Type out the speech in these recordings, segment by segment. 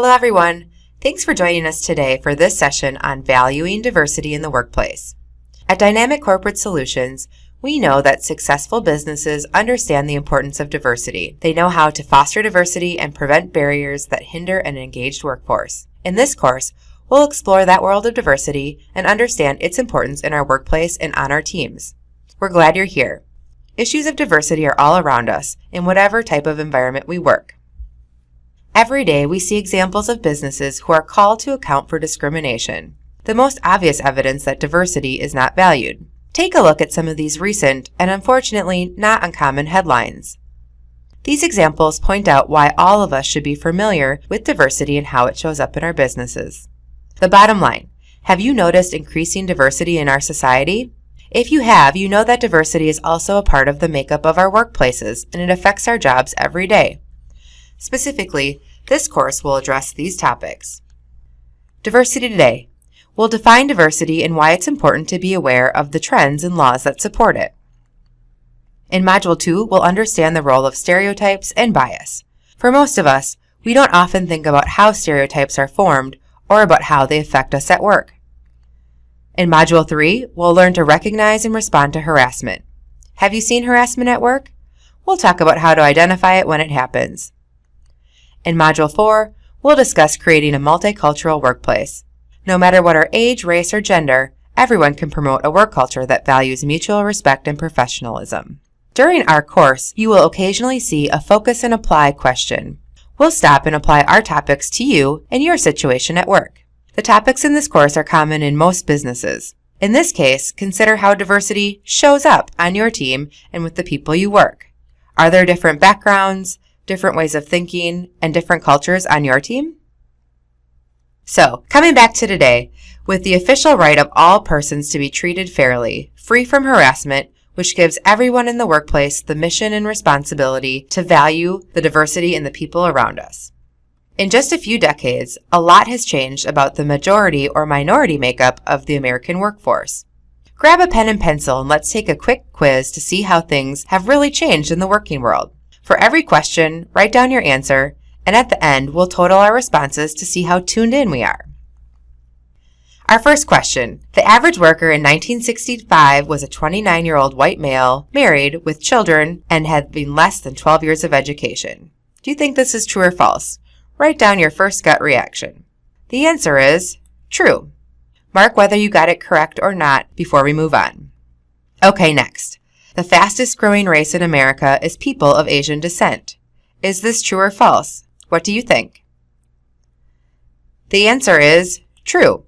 Hello, everyone. Thanks for joining us today for this session on valuing diversity in the workplace. At Dynamic Corporate Solutions, we know that successful businesses understand the importance of diversity. They know how to foster diversity and prevent barriers that hinder an engaged workforce. In this course, we'll explore that world of diversity and understand its importance in our workplace and on our teams. We're glad you're here. Issues of diversity are all around us in whatever type of environment we work. Every day, we see examples of businesses who are called to account for discrimination, the most obvious evidence that diversity is not valued. Take a look at some of these recent and unfortunately not uncommon headlines. These examples point out why all of us should be familiar with diversity and how it shows up in our businesses. The bottom line, have you noticed increasing diversity in our society? If you have, you know that diversity is also a part of the makeup of our workplaces and it affects our jobs every day. Specifically, this course will address these topics. Diversity Today. We'll define diversity and why it's important to be aware of the trends and laws that support it. In Module 2, we'll understand the role of stereotypes and bias. For most of us, we don't often think about how stereotypes are formed or about how they affect us at work. In Module 3, we'll learn to recognize and respond to harassment. Have you seen harassment at work? We'll talk about how to identify it when it happens. In Module 4, we'll discuss creating a multicultural workplace. No matter what our age, race, or gender, everyone can promote a work culture that values mutual respect and professionalism. During our course, you will occasionally see a focus and apply question. We'll stop and apply our topics to you and your situation at work. The topics in this course are common in most businesses. In this case, consider how diversity shows up on your team and with the people you work. Are there different backgrounds, different ways of thinking, and different cultures on your team? So, coming back to today, with the official right of all persons to be treated fairly, free from harassment, which gives everyone in the workplace the mission and responsibility to value the diversity in the people around us. In just a few decades, a lot has changed about the majority or minority makeup of the American workforce. Grab a pen and pencil and let's take a quick quiz to see how things have really changed in the working world. For every question, write down your answer, and at the end, we'll total our responses to see how tuned in we are. Our first question. The average worker in 1965 was a 29-year-old white male, married, with children, and having less than 12 years of education. Do you think this is true or false? Write down your first gut reaction. The answer is true. Mark whether you got it correct or not before we move on. Okay, next. The fastest growing race in America is people of Asian descent. Is this true or false? What do you think? The answer is true.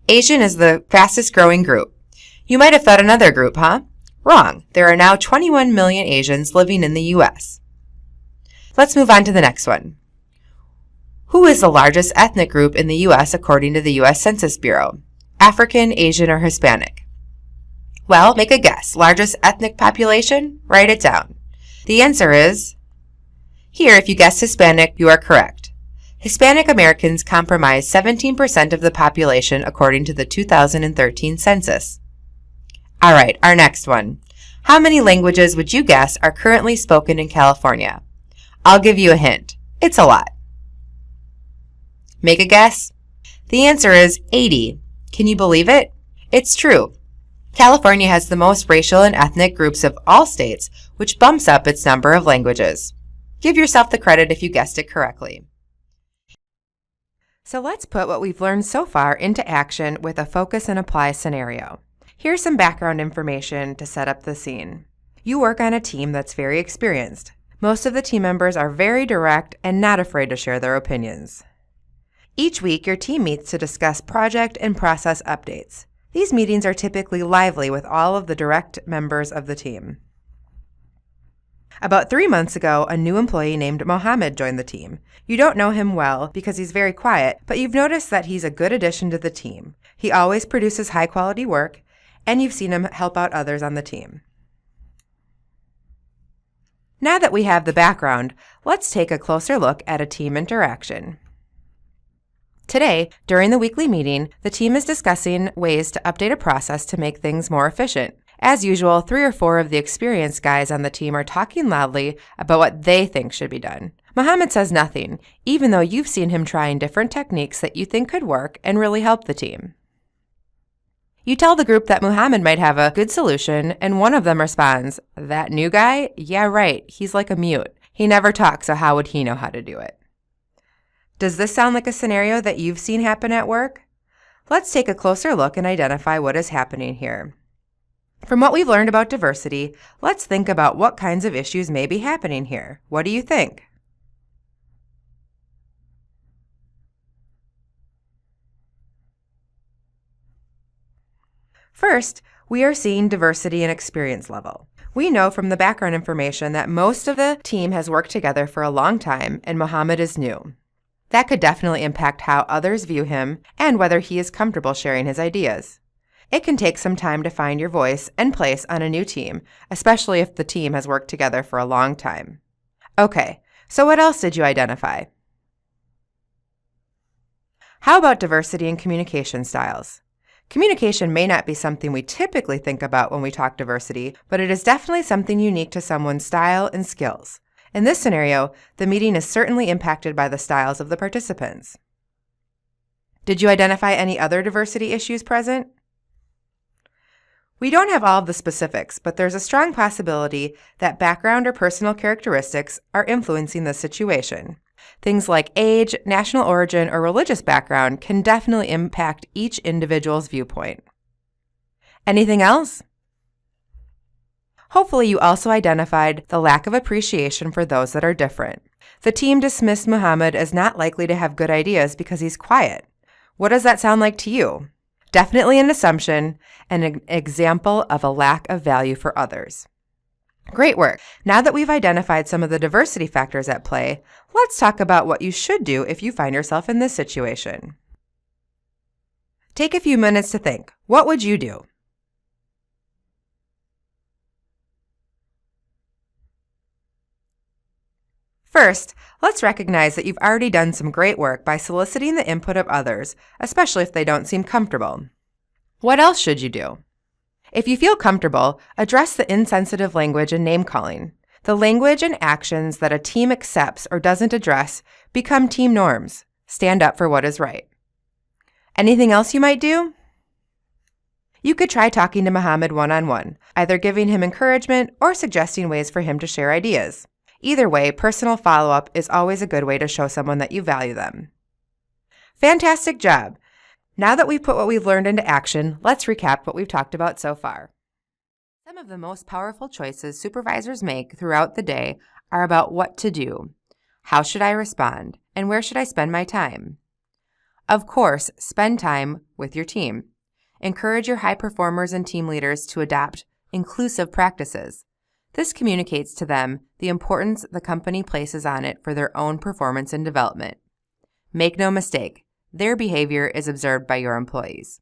Asian is the fastest growing group. You might have thought another group, huh? Wrong. There are now 21 million Asians living in the U.S. Let's move on to the next one. Who is the largest ethnic group in the U.S. according to the U.S. Census Bureau? African, Asian, or Hispanic? Well, make a guess. Largest ethnic population? Write it down. The answer is here. If you guessed Hispanic, you are correct. Hispanic Americans comprise 17% of the population according to the 2013 census. All right, our next one. How many languages would you guess are currently spoken in California? I'll give you a hint. It's a lot. Make a guess. The answer is 80. Can you believe it? It's true. California has the most racial and ethnic groups of all states, which bumps up its number of languages. Give yourself the credit if you guessed it correctly. So let's put what we've learned so far into action with a focus and apply scenario. Here's some background information to set up the scene. You work on a team that's very experienced. Most of the team members are very direct and not afraid to share their opinions. Each week, your team meets to discuss project and process updates. These meetings are typically lively with all of the direct members of the team. About 3 months ago, a new employee named Mohammed joined the team. You don't know him well because he's very quiet, but you've noticed that he's a good addition to the team. He always produces high-quality work, and you've seen him help out others on the team. Now that we have the background, let's take a closer look at a team interaction. Today, during the weekly meeting, the team is discussing ways to update a process to make things more efficient. As usual, 3 or 4 of the experienced guys on the team are talking loudly about what they think should be done. Mohammed says nothing, even though you've seen him trying different techniques that you think could work and really help the team. You tell the group that Mohammed might have a good solution, and one of them responds, "That new guy? Yeah, right. He's like a mute. He never talks, so how would he know how to do it?" Does this sound like a scenario that you've seen happen at work? Let's take a closer look and identify what is happening here. From what we've learned about diversity, let's think about what kinds of issues may be happening here. What do you think? First, we are seeing diversity in experience level. We know from the background information that most of the team has worked together for a long time and Mohammed is new. That could definitely impact how others view him and whether he is comfortable sharing his ideas. It can take some time to find your voice and place on a new team, especially if the team has worked together for a long time. Okay, so what else did you identify? How about diversity in communication styles? Communication may not be something we typically think about when we talk diversity, but it is definitely something unique to someone's style and skills. In this scenario, the meeting is certainly impacted by the styles of the participants. Did you identify any other diversity issues present? We don't have all of the specifics, but there's a strong possibility that background or personal characteristics are influencing the situation. Things like age, national origin, or religious background can definitely impact each individual's viewpoint. Anything else? Hopefully you also identified the lack of appreciation for those that are different. The team dismissed Mohammed as not likely to have good ideas because he's quiet. What does that sound like to you? Definitely an assumption and an example of a lack of value for others. Great work. Now that we've identified some of the diversity factors at play, let's talk about what you should do if you find yourself in this situation. Take a few minutes to think. What would you do? First, let's recognize that you've already done some great work by soliciting the input of others, especially if they don't seem comfortable. What else should you do? If you feel comfortable, address the insensitive language and name-calling. The language and actions that a team accepts or doesn't address become team norms. Stand up for what is right. Anything else you might do? You could try talking to Mohammed one-on-one, either giving him encouragement or suggesting ways for him to share ideas. Either way, personal follow-up is always a good way to show someone that you value them. Fantastic job! Now that we've put what we've learned into action, let's recap what we've talked about so far. Some of the most powerful choices supervisors make throughout the day are about what to do, how should I respond, and where should I spend my time. Of course, spend time with your team. Encourage your high performers and team leaders to adopt inclusive practices. This communicates to them the importance the company places on it for their own performance and development. Make no mistake, their behavior is observed by your employees.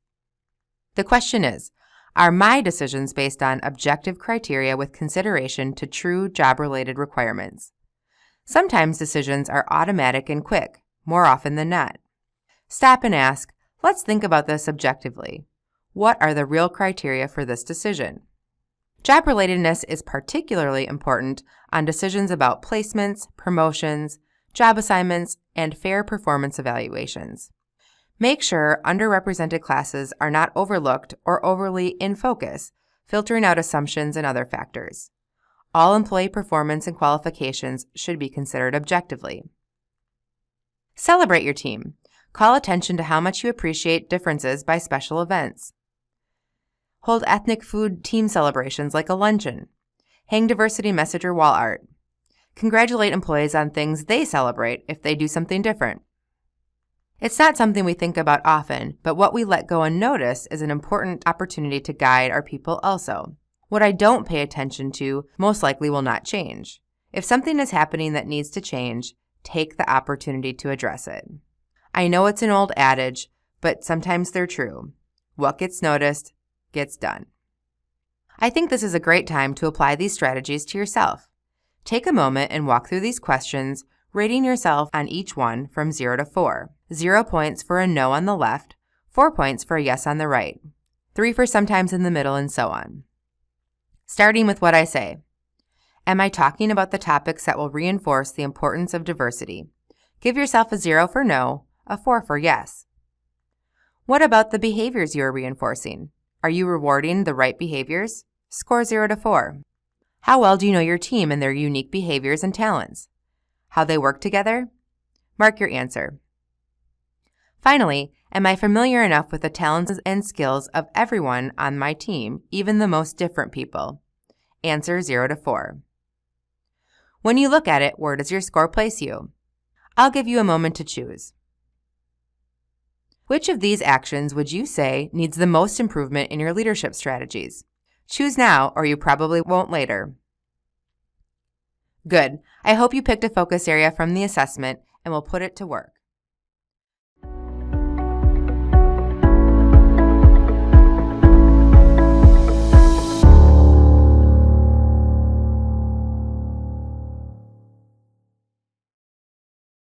The question is, are my decisions based on objective criteria with consideration to true job-related requirements? Sometimes decisions are automatic and quick, more often than not. Stop and ask, let's think about this objectively. What are the real criteria for this decision? Job-relatedness is particularly important on decisions about placements, promotions, job assignments, and fair performance evaluations. Make sure underrepresented classes are not overlooked or overly in focus, filtering out assumptions and other factors. All employee performance and qualifications should be considered objectively. Celebrate your team. Call attention to how much you appreciate differences by special events. Hold ethnic food team celebrations like a luncheon. Hang diversity message or wall art. Congratulate employees on things they celebrate if they do something different. It's not something we think about often, but what we let go unnoticed is an important opportunity to guide our people also. What I don't pay attention to most likely will not change. If something is happening that needs to change, take the opportunity to address it. I know it's an old adage, but sometimes they're true. What gets noticed gets done. I think this is a great time to apply these strategies to yourself. Take a moment and walk through these questions, rating yourself on each one from 0 to 4. 0 points for a no on the left, 4 points for a yes on the right, 3 for sometimes in the middle, and so on. Starting with what I say. Am I talking about the topics that will reinforce the importance of diversity? Give yourself a 0 for no, a 4 for yes. What about the behaviors you are reinforcing? Are you rewarding the right behaviors? Score 0 to 4. How well do you know your team and their unique behaviors and talents? How they work together? Mark your answer. Finally, am I familiar enough with the talents and skills of everyone on my team, even the most different people? Answer 0 to 4. When you look at it, where does your score place you? I'll give you a moment to choose. Which of these actions would you say needs the most improvement in your leadership strategies? Choose now, or you probably won't later. Good. I hope you picked a focus area from the assessment and will put it to work.